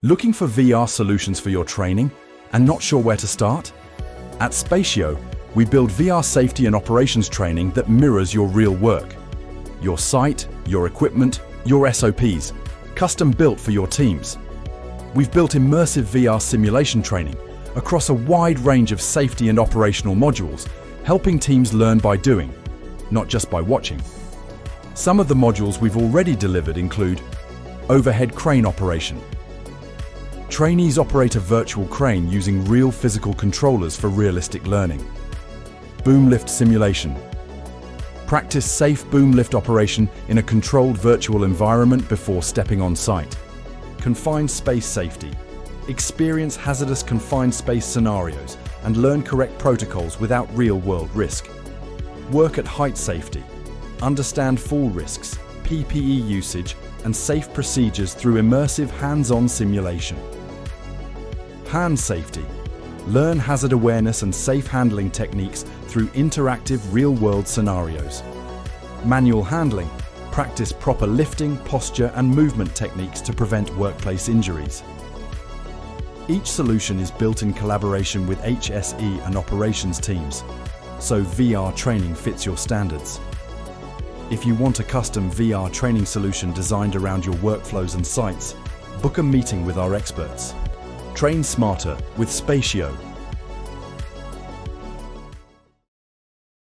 Looking for VR solutions for your training and not sure where to start? At Spatio, we build VR safety and operations training that mirrors your real work. Your site, your equipment, your SOPs, custom built for your teams. We've built immersive VR simulation training across a wide range of safety and operational modules, helping teams learn by doing, not just by watching. Some of the modules we've already delivered include overhead crane operation. Trainees operate a virtual crane using real physical controllers for realistic learning. Boom lift simulation. Practice safe boom lift operation in a controlled virtual environment before stepping on site. Confined space safety. Experience hazardous confined space scenarios and learn correct protocols without real-world risk. Work at height safety. Understand fall risks, PPE usage, and safe procedures through immersive hands-on simulation. Hand safety. Learn hazard awareness and safe handling techniques through interactive real-world scenarios. Manual handling. Practice proper lifting, posture, and movement techniques to prevent workplace injuries. Each solution is built in collaboration with HSE and operations teams, so VR training fits your standards. If you want a custom VR training solution designed around your workflows and sites, book a meeting with our experts. Train smarter with Spatio.